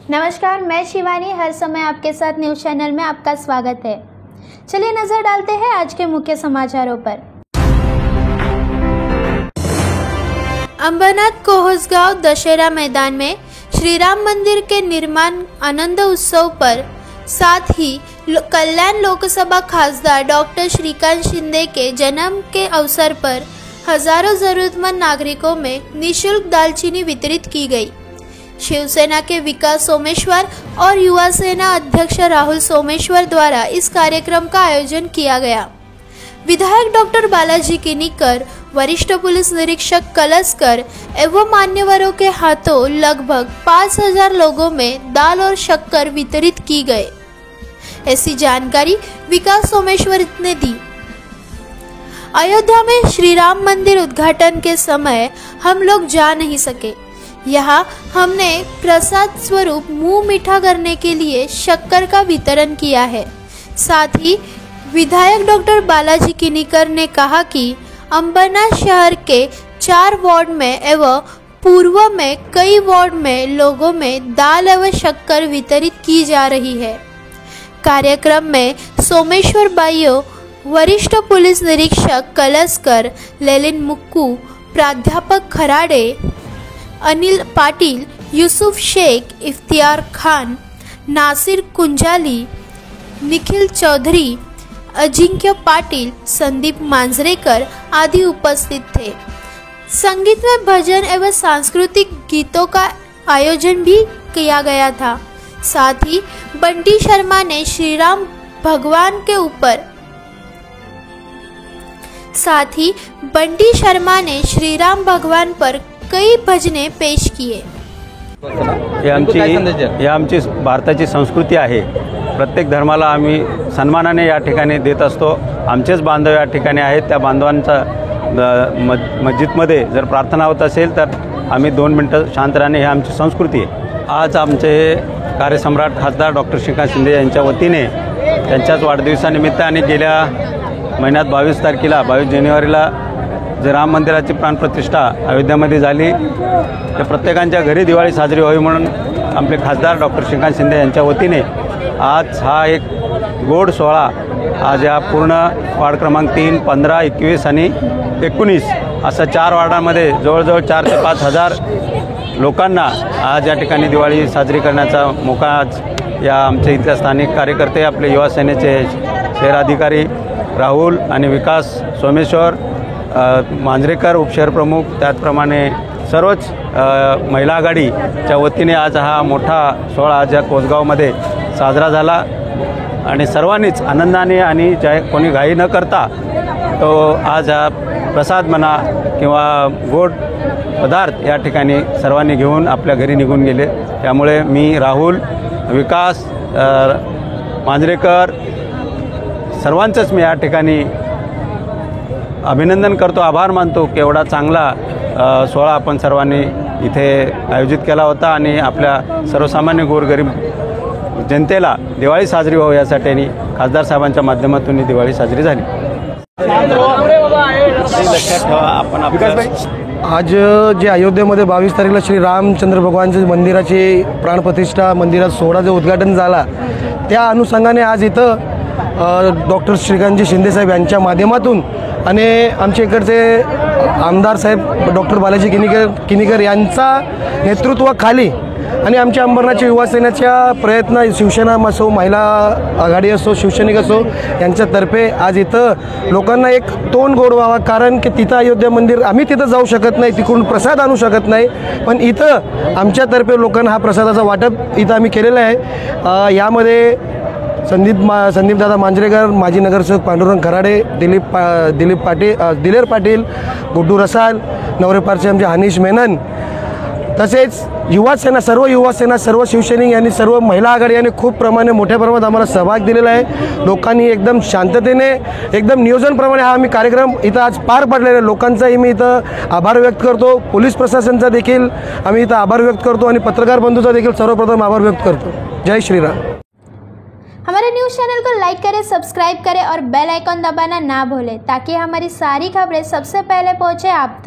नमस्कार, मैं शिवानी हर समय आपके साथ न्यूज़ चैनल में आपका स्वागत है। चलिए नजर डालते हैं आज के मुख्य समाचारों पर। अंबरनाथ कोहसगांव दशहरा मैदान में श्री राम मंदिर के निर्माण आनंद उत्सव पर साथ ही कल्याण लोकसभा खासदार डॉक्टर श्रीकांत शिंदे के जन्म के अवसर पर हजारों जरूरतमंद नागरिकों में निःशुल्क दालचीनी वितरित की गई। शिवसेना के विकास सोमेश्वर और युवा सेना अध्यक्ष राहुल सोमेश्वर द्वारा इस कार्यक्रम का आयोजन किया गया। विधायक डॉक्टर बालाजी किनीकर, वरिष्ठ पुलिस निरीक्षक कलस्कर एवं मान्यवरों के हाथों लगभग 5000 लोगों में दाल और शक्कर वितरित की गए। ऐसी जानकारी विकास सोमेश्वर ने दी। अयोध्या में श्री राम मंदिर उद्घाटन के समय हम लोग जा नहीं सके। यहाँ हमने प्रसाद स्वरूप मुंह मीठा करने के लिए शक्कर का वितरण किया है। साथ ही विधायक डॉक्टर बालाजी किनीकर ने कहा कि अंबरनाथ शहर के 4 वार्ड में एवं पूर्व में कई वार्ड में लोगों में दाल एवं शक्कर वितरित की जा रही है। कार्यक्रम में सोमेश्वर बाइयों, वरिष्ठ पुलिस निरीक्षक कलस्कर, लेलिन मुक्कू, प्राध्यापक खराडे, अनिल पाटिल, यूसुफ शेख, इफ्तियार खान, नासिर कुंजाली, निखिल चौधरी, अजिंक्य पाटिल, संदीप मांजरेकर आदि उपस्थित थे। संगीत में भजन एवं सांस्कृतिक गीतों का आयोजन भी किया गया था। साथ ही बंटी शर्मा ने श्री राम भगवान पर कई भजने पेश किए। ही आमची भारताची संस्कृती आहे। प्रत्येक धर्माला आम्ही सन्मानाने या ठिकाणी देत असतो। आमचेच बांधव या ठिकाणी आहेत। त्या बांधवांचा मस्जिदमध्ये जर प्रार्थना होत असेल तर आम्ही 2 मिनिटं शांत राहणे ही आमची संस्कृती आहे। आज आमचे कार्यसम्राट खासदार डॉक्टर श्रीकांत शिंदे यांच्या वतीने त्यांच्याच वाढदिवसानिमित्त आणि गेल्या महिन्यात 22 तारखेला 22 जानेवारीला जे राम मंदिराची प्राणप्रतिष्ठा अयोध्यामध्ये झाली, त्या प्रत्येकांच्या घरी दिवाळी साजरी व्हावी म्हणून आपले खासदार डॉक्टर श्रीकांत शिंदे यांच्या वतीने आज हा एक गोड सोहळा आज या पूर्ण वार्ड क्रमांक 3, 15, 21 आणि 19 अशा 4 वार्डांमध्ये जवळजवळ 4 ते 5 हजार लोकांना आज या ठिकाणी दिवाळी साजरी करण्याचा मौका आज या आमच्या इथल्या स्थानिक कार्यकर्ते, आपले युवा सेनेचे शहर अधिकारी राहुल आणि विकास सोमेश्वर, मांजरेकर उपशहर प्रमुख, त्याचप्रमाणे सर्वच महिला आघाडीच्या वतीने आज हा मोठा सोहळा आज या कोसगावमध्ये साजरा झाला आणि सर्वांनीच आनंदाने आणि कोणी घाई न करता तो आज हा प्रसाद म्हणा किंवा गोड पदार्थ या ठिकाणी सर्वांनी घेऊन आपल्या घरी निघून गेले। त्यामुळे मी राहुल, विकास, मांजरेकर सर्वांचंच मी या ठिकाणी अभिनंदन करतो, आभार मानतो की एवढा चांगला सोहळा आपण सर्वांनी इथे आयोजित केला होता आणि आपल्या सर्वसामान्य गोरगरीब जनतेला दिवाळी साजरी व्हावी यासाठी आणि खासदार साहेबांच्या माध्यमातून ही दिवाळी साजरी झाली। लक्षात ठेवा आपण आज जे अयोध्येमध्ये 22 तारखेला श्री रामचंद्र भगवानच्या मंदिराची प्राणप्रतिष्ठा मंदिरात सोहळा जो उद्घाटन झाला, त्या अनुषंगाने आज इथं डॉक्टर श्रीकांतजी शिंदे साहेब यांच्या माध्यमातून आणि आमच्या इकडचे आमदार साहेब डॉक्टर बालाजी किनीकर यांचा नेतृत्वाखाली आणि आमच्या अंबरनाथच्या युवा सेनेच्या प्रयत्न, शिवसेना असो, महिला आघाडी असो, शिवसैनिक असो यांच्यातर्फे आज इथं लोकांना एक तोंड गोड व्हावा। कारण की तिथं अयोध्या मंदिर आम्ही तिथं जाऊ शकत नाही, तिकडून प्रसाद आणू शकत नाही, पण इथं आमच्यातर्फे लोकांना हा प्रसादाचा वाटप इथं आम्ही केलेलं आहे। यामध्ये संदीप दादा मांजरेकर, माजी नगरसेवक पांडुरंग खराडे, दिलेर पाटील, गुड्डू रसाल, नवरेपारचे आमचे हनीश मेनन, तसेच युवा सेना, सर्व शिवसैनिक यांनी, सर्व महिला आघाडी यांनी खूप मोठ्या प्रमाणात आम्हाला सहभाग दिलेला आहे। लोकांनी एकदम शांततेने, एकदम नियोजनप्रमाणे हा आम्ही कार्यक्रम इथं आज पार पाडलेला आहे। लोकांचाही मी इथं आभार व्यक्त करतो, पोलीस प्रशासनाचा देखील आम्ही इथं आभार व्यक्त करतो आणि पत्रकार बंधूचा देखील सर्वप्रथम आभार व्यक्त करतो। जय श्रीराम। हमारे न्यूज़ चैनल को लाइक करें, सब्सक्राइब करें और बेल आइकॉन दबाना ना भूलें ताकि हमारी सारी खबरें सबसे पहले पहुंचे आप तक।